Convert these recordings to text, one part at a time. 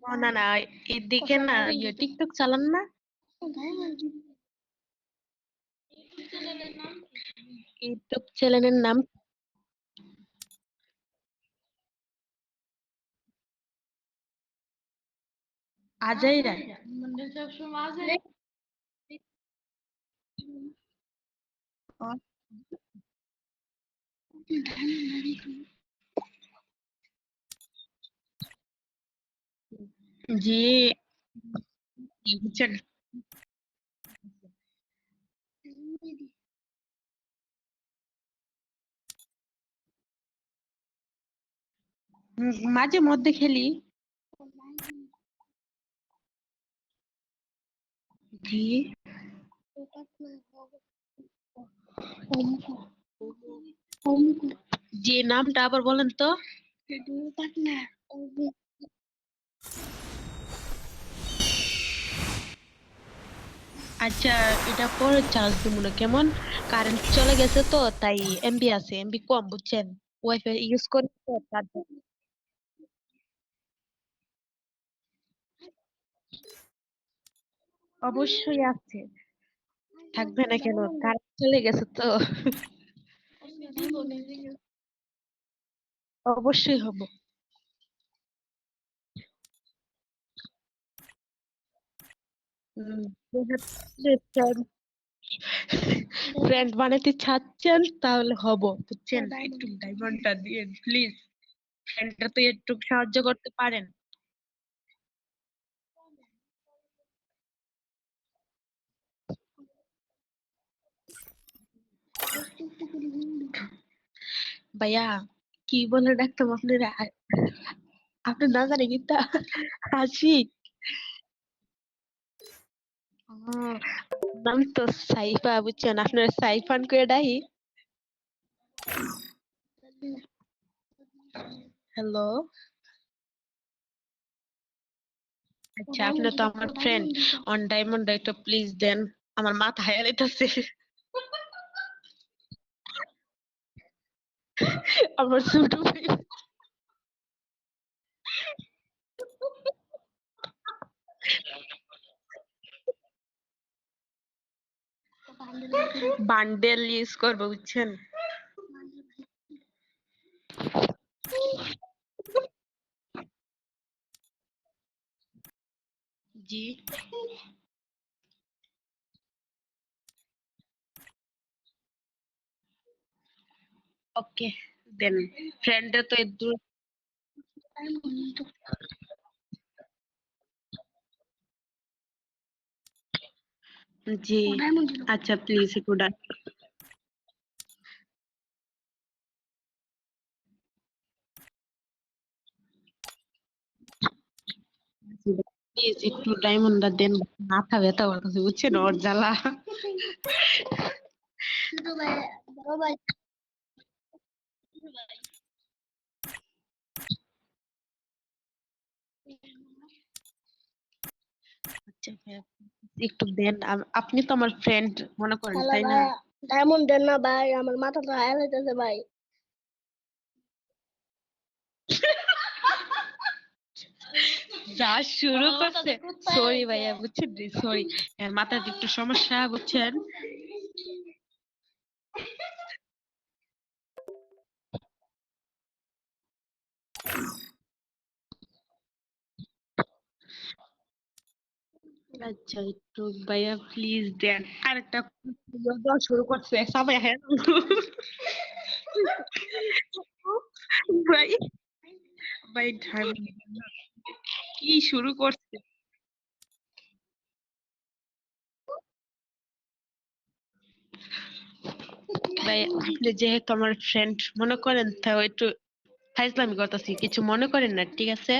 ও না না, এদিকে না টিকটক চালান না? ইউটিউব চ্যানেলের নাম আজাইরা। ও, জি, বুঝছেন। মাঝে মধ্যে খেলি। জি। জি, নামটা আবার বলেন তো। আচ্ছা, এটা পরে চার্জ দিব না কেমন? কারেন্ট চলে গেছে তো, তাই এমবি আছে, এমবি কম বুঝছেন। ওয়াইফাই ইউজ করি তো তার জন্য। অবশ্যই আছে, থাকবে না কেন? কারেন্ট চলে গেছে তো। অবশ্যই হব। ফ্রেন্ড বানাতে চাচ্ছেন তাহলে হব, বুঝছেন। একটু ডায়মন্ডটা দিয়ে প্লিজ, ফ্রেন্ডটা তো একটু সাহায্য করতে পারেন। ভাইয়া, কি বলে ডাকতাম আপনার? আপনার না জানি কিন্তু হাসি। ও, নাম তো সাইফা, বুঝছেন, আপনার সাইফান করে ডাকি। হ্যালো। আচ্ছা, আপনি তো আমার ফ্রেন্ড, অন ডায়মন্ড একটু প্লিজ দেন, আমার মাথা হায়ালাইতেছে। আমার ছোট ভাই। বান্ডেল ইউজ করবো, বুঝছেন। জি। ওকে, দেন। ফ্রেন্ডে তো দূর। জি। আচ্ছা, প্লিজ একটু ডাক। প্লিজ একটু ডায়মন্ডটা দেন, মাথা ব্যথা করতেছে, বুঝছেন, ওর জ্বালা। আচ্ছা ভাইয়া, একটু দেন, আপনি তো আমার ফ্রেন্ড মনে করেন, তাই না? ডায়মন্ড দেন না ভাই, আমার মাথাটা হারাইতেছে ভাই। যা শুরু করছে। সরি ভাইয়া, বুঝছেন, সরি। মাথার একটু সমস্যা, বুঝছেন। আচ্ছা, একটু ভাইয়া প্লিজ দেন। আরেকটা দেওয়া শুরু করছে সবাই, হ্যাঁ। ভাই, ভাই কি শুরু করছে? ভাই, আপনি যেহেতু আমার ফ্রেন্ড মনে করেন, তাও একটু ফাইজলামি করতেছি, কিছু মনে করেন না, ঠিক আছে?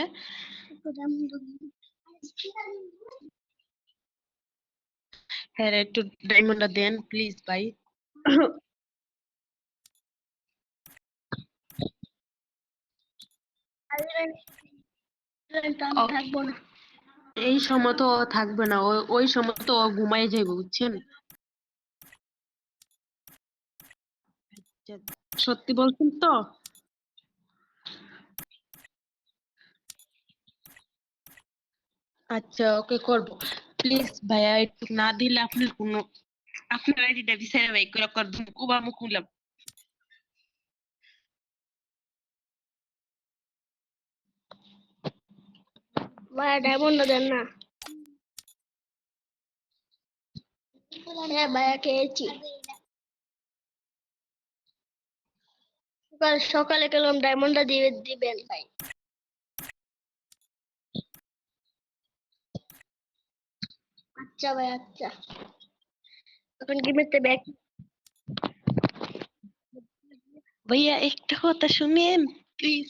হ্যাঁ রে, একটু ডায়মন্ডটা দেন প্লিজ ভাই। থাকবো না, এই সময় তো ও থাকবে না, ওই সময় তো ও ঘুমাই যাইবে, বুঝছেন। আচ্ছা, সত্যি বলছেন তো? আচ্ছা ওকে করব প্লিজ ভাইয়া একটু না দিলে আপনার কোনো আপনার আইডিটা বিচারে ভাই করে কর কুবা মুকুলাম ভাইয়া ডায়মন্ড দেন না। হ্যাঁ ভাইয়া খেয়েছি, সকালে গেলাম, ডায়মন্ডটা দিয়ে দিবেন ভাই। আচ্ছা ভাই আচ্ছা, এখন গেমেতে ব্যাক। ভাইয়া একটা কথা শুনেন প্লিজ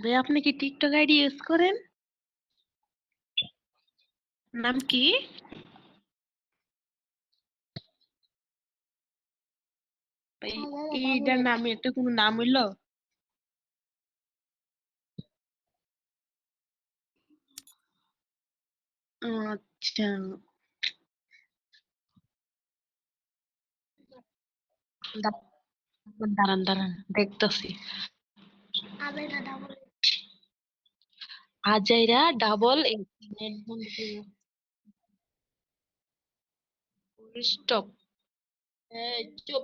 ভাইয়া আপনি কি টিকটক আইডি ইউজ করেন নাম কি ভাই এইটার নামে এটা কোনো নাম হইলো আচ্ছা দাঁড়ান দাঁড়ান দেখতেছি আজাইরা ডাবল স্টপ চুপ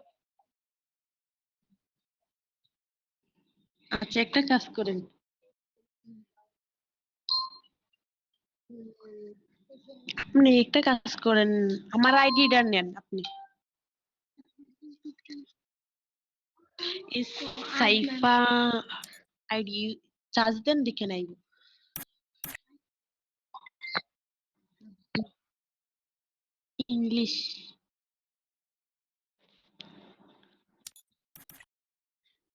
আচ্ছা একটা কাজ করেন আপনি একটা কাজ করেন আমার আইডিটা নেন আপনি সাইফা আইডি চার্জ দেন দেখে নাই ইংলিশ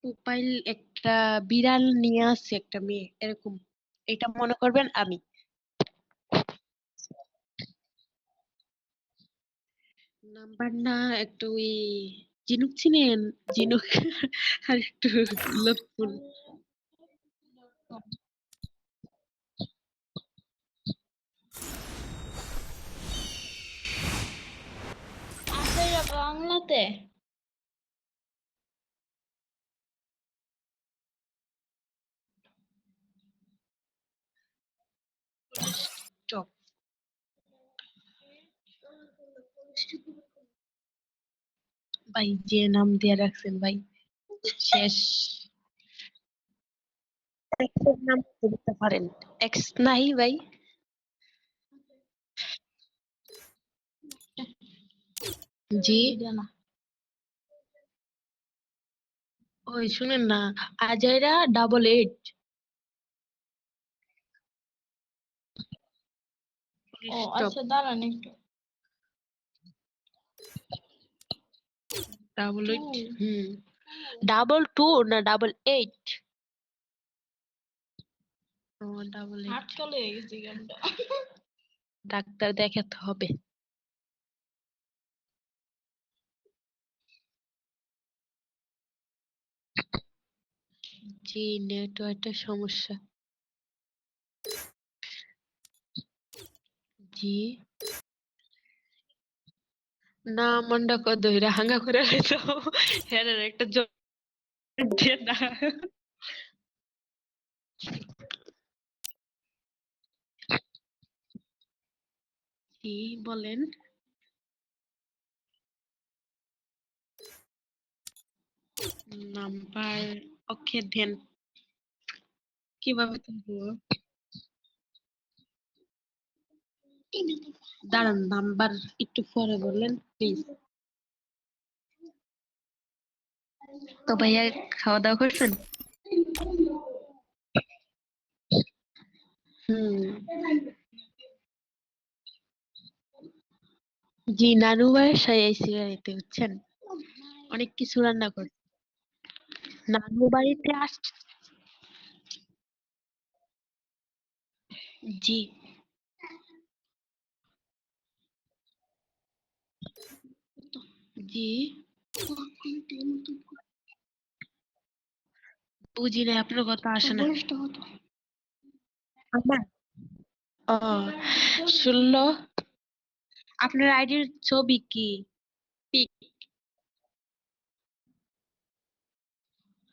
প্রোফাইল একটা বিড়াল নিয়ে আসছে একটা মেয়ে এরকম এটা মনে করবেন আমি নাম্বার না একটু ওই ঝিনুক চিনেন ঝিনুক আর একটু লটফুল আপনারা বাংলাতে স্টপ ভাই যে নাম দিয়ে রাখছেন ভাই শেষ এক্সের নাম বলতে পারেন এক্স নাই ভাই জি ওই শুনেন না আজাইরা ডাবল এইট ও স্টপ আচ্ছা দাঁড়ান একটু। ডাবল এইট ডাবল টু না double eight O double eight হাট চলে গেছে গেমটা। ডাক্তার দেখাতে হবে জি নেটওয়ার্কের সমস্যা জি না মন্ডা কো দইরা হাঙ্গা করে হইতো হ্যাঁ একটা জোর দিয়ে না জি বলেন নাম্বার ওকে দেন কিভাবে তুলবো দাঁড়ান নাম্বার একটু পরে বললেন প্লিজ তো ভাইয়া খাওয়া দাওয়া করছেন হুম জি নানু বাসায় আইছি বাড়িতে বুঝছেন অনেক কিছু রান্না করে নানু বাড়িতে আস জি জি বুঝি না আপনার কথা আসে না আমার ও 16 আপনার আইডির ছবি কি পিক